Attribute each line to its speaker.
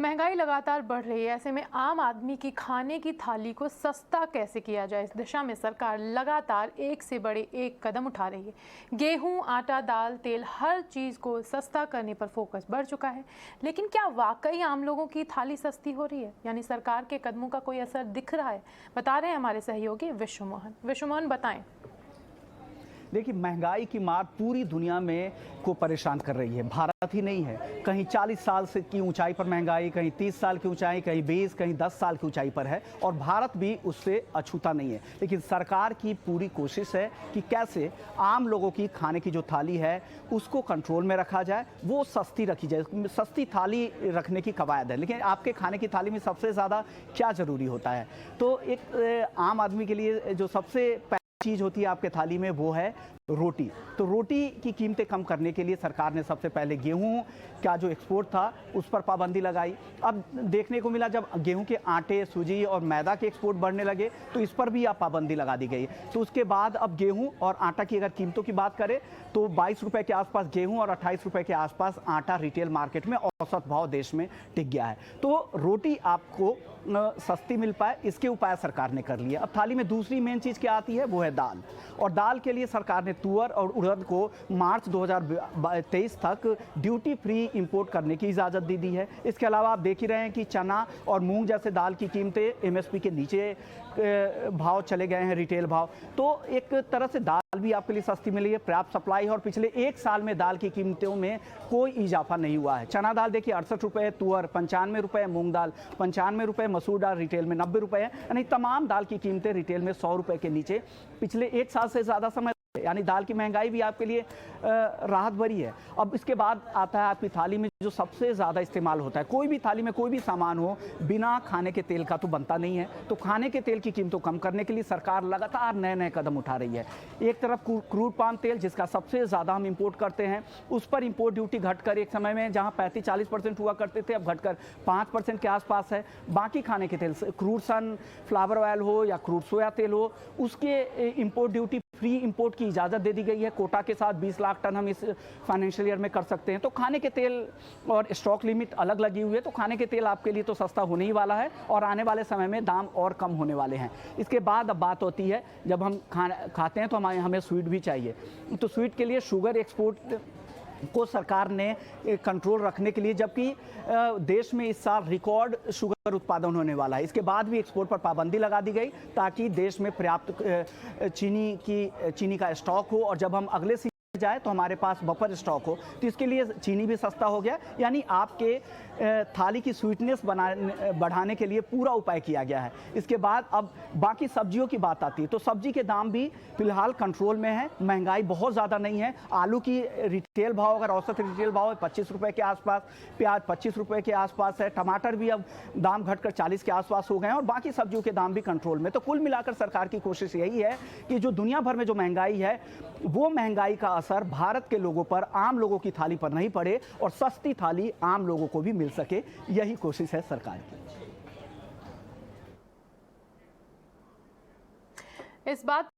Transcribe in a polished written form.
Speaker 1: महंगाई लगातार बढ़ रही है। ऐसे में आम आदमी की खाने की थाली को सस्ता कैसे किया जाए, इस दिशा में सरकार लगातार एक से बड़े एक कदम उठा रही है। गेहूं, आटा, दाल, तेल, हर चीज़ को सस्ता करने पर फोकस बढ़ चुका है। लेकिन क्या वाकई आम लोगों की थाली सस्ती हो रही है? यानी सरकार के कदमों का कोई असर दिख रहा है? बता रहे हैं हमारे सहयोगी विश्व मोहन, बताएं।
Speaker 2: देखिए, महंगाई की मार पूरी दुनिया में को परेशान कर रही है। भारत ही नहीं है, कहीं 40 साल से की ऊंचाई पर महंगाई, कहीं 30 साल की ऊंचाई, कहीं 20, कहीं 10 साल की ऊंचाई पर है और भारत भी उससे अछूता नहीं है। लेकिन सरकार की पूरी कोशिश है कि कैसे आम लोगों की खाने की जो थाली है उसको कंट्रोल में रखा जाए, वो सस्ती रखी जाए। सस्ती थाली रखने की कवायद है। लेकिन आपके खाने की थाली में सबसे ज़्यादा क्या ज़रूरी होता है? तो एक आम आदमी के लिए जो सबसे चीज़ होती है आपके थाली में, वो है रोटी। तो रोटी की कीमतें कम करने के लिए सरकार ने सबसे पहले गेहूं का जो एक्सपोर्ट था उस पर पाबंदी लगाई। अब देखने को मिला जब गेहूं के आटे, सूजी और मैदा के एक्सपोर्ट बढ़ने लगे तो इस पर भी अब पाबंदी लगा दी गई। तो उसके बाद अब गेहूं और आटा की अगर कीमतों की बात करें तो 22 रुपये के आसपास गेहूं और 28 रुपये के आसपास आटा रिटेल मार्केट में औसत भाव देश में टिक गया है। तो रोटी आपको सस्ती मिल पाए, इसके उपाय सरकार ने कर लिए। अब थाली में दूसरी मेन चीज़ क्या आती है, वो है दाल। और दाल के लिए सरकार ने तुअर और उड़द को मार्च 2023 तक ड्यूटी फ्री इंपोर्ट करने की इजाज़त दे दी है। इसके अलावा आप देख ही रहे हैं कि चना और मूंग जैसे दाल की कीमतें एमएसपी के नीचे भाव चले गए हैं, रिटेल भाव। तो एक तरह से दाल भी आपके लिए सस्ती मिली है, पर्याप्त सप्लाई है और पिछले एक साल में दाल की कीमतों में कोई इजाफा नहीं हुआ है। चना दाल देखिए 68 रुपये, तुअर 95 रुपये, मूंग दाल 95 रुपये, मसूर दाल रिटेल में 90 रुपये है। यानी तमाम दाल की कीमतें रिटेल में 100 रुपये के नीचे पिछले एक साल से ज़्यादा समय, यानी दाल की महंगाई भी आपके लिए राहत भरी है। अब इसके बाद आता है आपकी थाली में जो सबसे ज़्यादा इस्तेमाल होता है। कोई भी थाली में कोई भी सामान हो, बिना खाने के तेल का तो बनता नहीं है। तो खाने के तेल की कीमतों कम करने के लिए सरकार लगातार नए नए कदम उठा रही है। एक तरफ क्रूड पाम तेल, जिसका सबसे ज़्यादा हम इंपोर्ट करते हैं, उस पर इंपोर्ट ड्यूटी घटकर एक समय में जहाँ 35-40% हुआ करते थे, अब घटकर 5% के आसपास है। बाकी खाने के तेल, क्रूड सन फ्लावर ऑयल हो या क्रूड सोया तेल हो, उसके इंपोर्ट ड्यूटी फ्री इंपोर्ट की इजाज़त दे दी गई है। कोटा के साथ 20 लाख टन हम इस फाइनेंशियल ईयर में कर सकते हैं। तो खाने के तेल और स्टॉक लिमिट अलग लगी हुई है। तो खाने के तेल आपके लिए तो सस्ता होने ही वाला है और आने वाले समय में दाम और कम होने वाले हैं। इसके बाद अब बात होती है, जब हम खाते हैं तो हमें स्वीट भी चाहिए। तो स्वीट के लिए शुगर एक्सपोर्ट को सरकार ने कंट्रोल रखने के लिए, जबकि देश में इस साल रिकॉर्ड शुगर उत्पादन होने वाला है, इसके बाद भी एक्सपोर्ट पर पाबंदी लगा दी गई ताकि देश में पर्याप्त चीनी का स्टॉक हो और जब हम अगले सीजन जाए तो हमारे पास बफर स्टॉक हो। तो इसके लिए चीनी भी सस्ता हो गया। यानी आपके थाली की स्वीटनेस बढ़ाने के लिए पूरा उपाय किया गया है। इसके बाद अब बाकी सब्जियों की बात आती है तो सब्जी के दाम भी फिलहाल कंट्रोल में है। महंगाई बहुत ज़्यादा नहीं है। आलू की रिटेल भाव, अगर औसत रिटेल भाव है 25 रुपये के आसपास, प्याज 25 रुपये के आसपास है, टमाटर भी अब दाम घटकर 40 के आसपास हो गए हैं और बाकी सब्जियों के दाम भी कंट्रोल में। तो कुल मिलाकर सरकार की कोशिश यही है कि जो दुनिया भर में जो महंगाई है, वो महंगाई का असर भारत के लोगों पर, आम लोगों की थाली पर नहीं पड़े और सस्ती थाली आम लोगों को भी मिल सके। यही कोशिश है सरकार की।
Speaker 1: इस बात